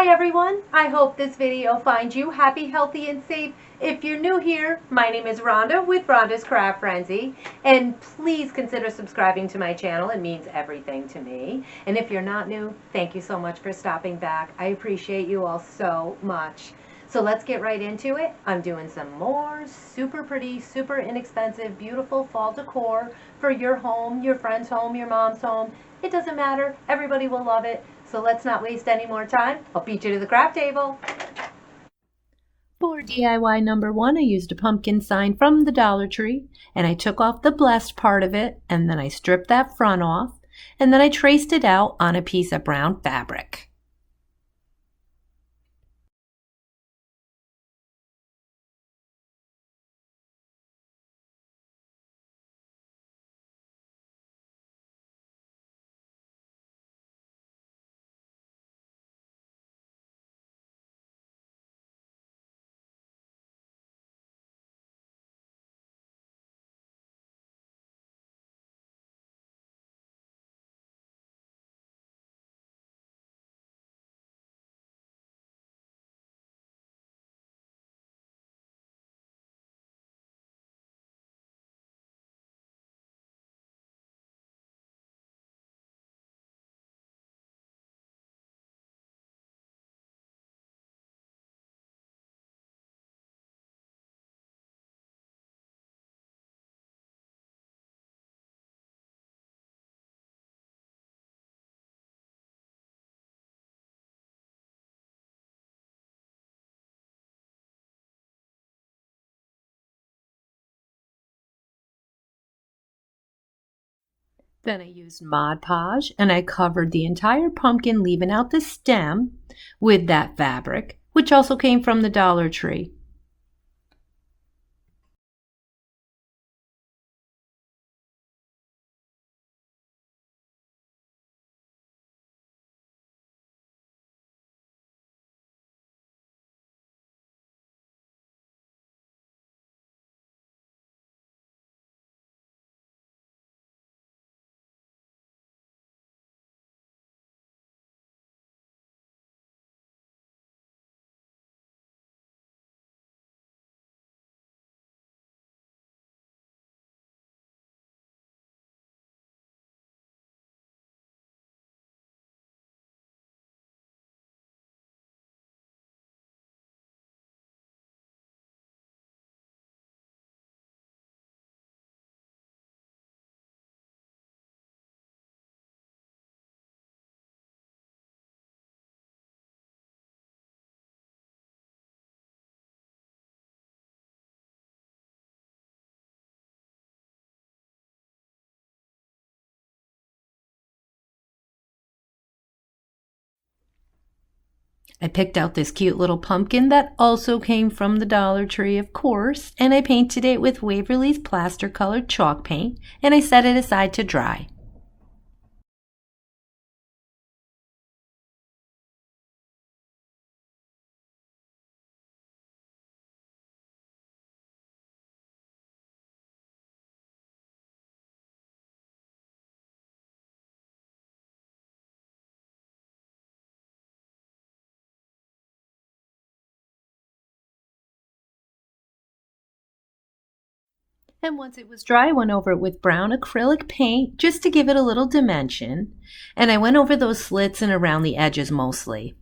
Hi everyone, I hope this video finds you happy, healthy, and safe. If you're new here, my name is Rhonda with Rhonda's Craft Frenzy, and please consider subscribing to my channel. It means everything to me. And if you're not new, thank you so much for stopping back. I appreciate you all so much. So let's get right into it. I'm doing some more super pretty, super inexpensive, beautiful fall decor for your home, your friend's home, your mom's home. It doesn't matter. Everybody will love it. So let's not waste any more time. I'll beat you to the craft table. For DIY number 1, I used a pumpkin sign from the Dollar Tree, and I took off the blessed part of it, and then I stripped that front off, and then I traced it out on a piece of brown fabric. Then I used Mod Podge and I covered the entire pumpkin, leaving out the stem, with that fabric, which also came from the Dollar Tree. I picked out this cute little pumpkin that also came from the Dollar Tree, of course, and I painted it with Waverly's plaster colored chalk paint, and I set it aside to dry. And once it was dry, I went over it with brown acrylic paint just to give it a little dimension, and I went over those slits and around the edges mostly.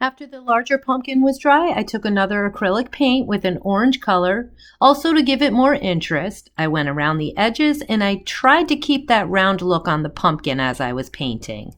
After the larger pumpkin was dry, I took another acrylic paint with an orange color. Also, to give it more interest, I went around the edges and I tried to keep that round look on the pumpkin as I was painting.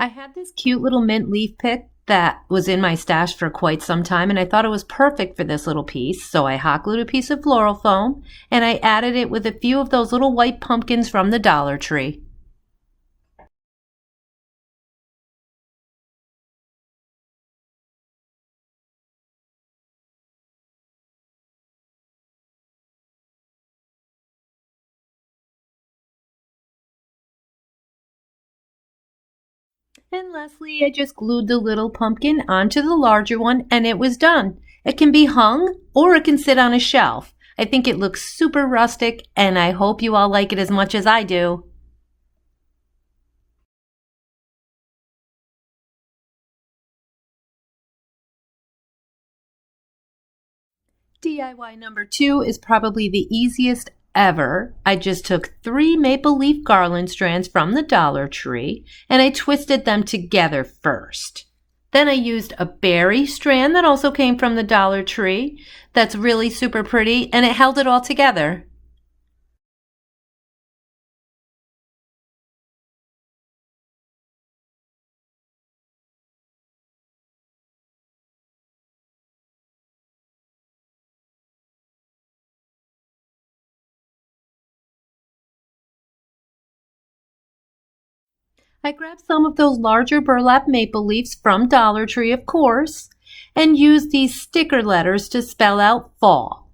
I had this cute little mint leaf pick that was in my stash for quite some time, and I thought it was perfect for this little piece. So I hot glued a piece of floral foam, and I added it with a few of those little white pumpkins from the Dollar Tree. And lastly, I just glued the little pumpkin onto the larger one, and it was done. It can be hung or it can sit on a shelf. I think it looks super rustic, and I hope you all like it as much as I do. DIY number 2 is probably the easiest ever. I just took 3 maple leaf garland strands from the Dollar Tree and I twisted them together first. Then I used a berry strand that also came from the Dollar Tree that's really super pretty, and it held it all together. I grabbed some of those larger burlap maple leaves from Dollar Tree, of course, and used these sticker letters to spell out fall.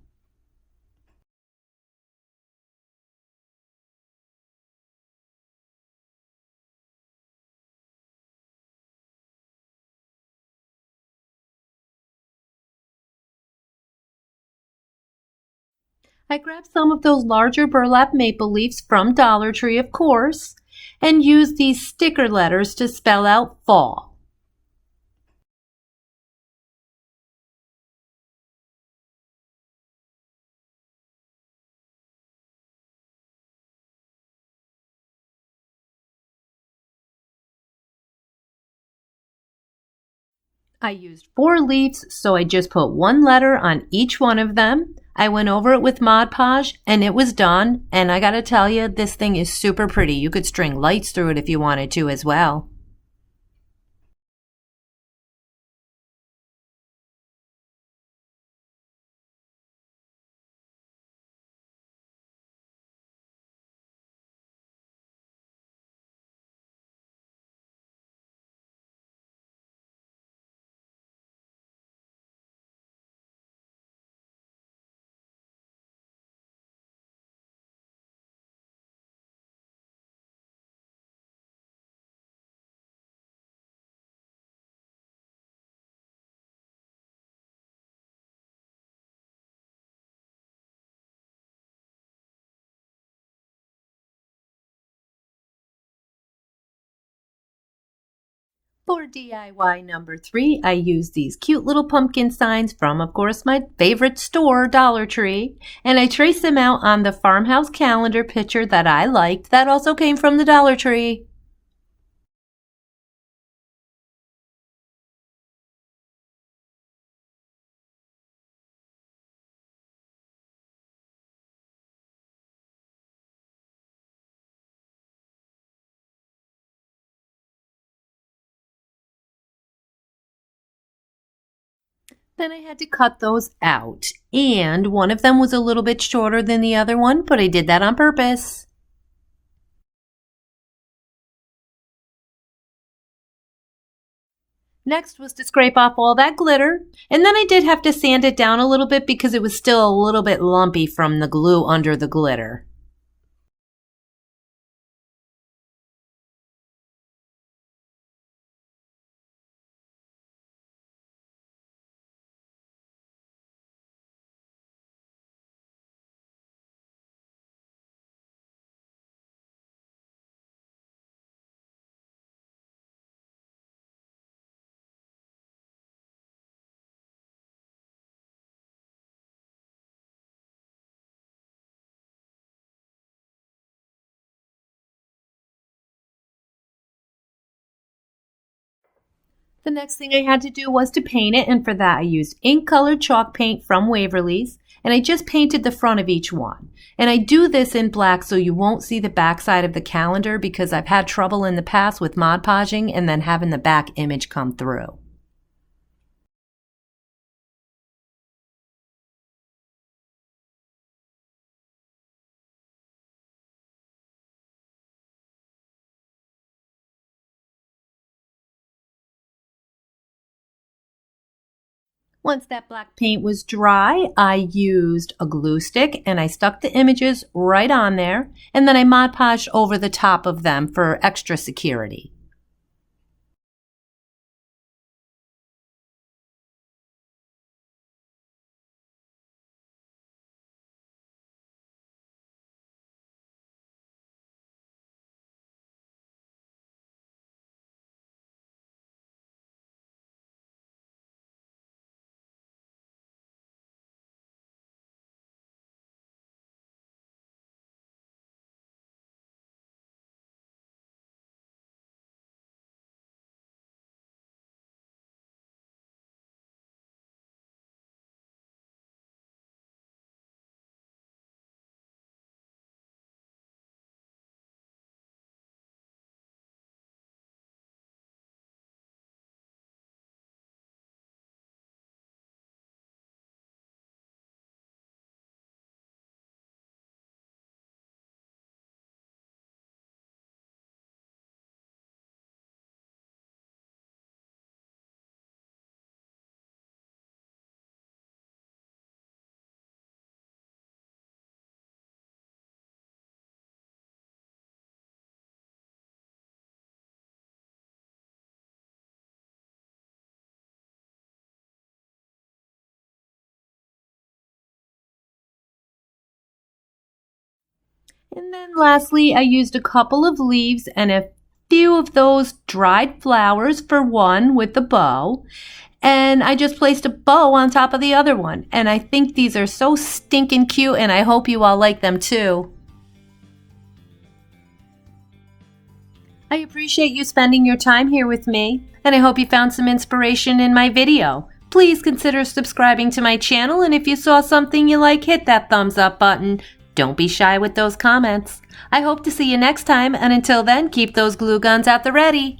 I grabbed some of those larger burlap maple leaves from Dollar Tree, of course, and used these sticker letters to spell out fall. I used 4 leaves, so I just put 1 letter on each one of them. I went over it with Mod Podge, and it was done. And I gotta tell you, this thing is super pretty. You could string lights through it if you wanted to as well. For DIY number 3, I used these cute little pumpkin signs from, of course, my favorite store, Dollar Tree, and I traced them out on the farmhouse calendar picture that I liked that also came from the Dollar Tree. Then I had to cut those out, and one of them was a little bit shorter than the other one, but I did that on purpose. Next was to scrape off all that glitter, and then I did have to sand it down a little bit because it was still a little bit lumpy from the glue under the glitter. The next thing I had to do was to paint it, and for that I used ink colored chalk paint from Waverly's, and I just painted the front of each one. And I do this in black so you won't see the back side of the calendar, because I've had trouble in the past with Mod Podging and then having the back image come through. Once that black paint was dry, I used a glue stick and I stuck the images right on there, and then I Mod Podged over the top of them for extra security. And then lastly, I used a couple of leaves and a few of those dried flowers for one with the bow. And I just placed a bow on top of the other one. And I think these are so stinking cute, and I hope you all like them too. I appreciate you spending your time here with me, and I hope you found some inspiration in my video. Please consider subscribing to my channel, and if you saw something you like, hit that thumbs up button. Don't be shy with those comments. I hope to see you next time, and until then, keep those glue guns at the ready.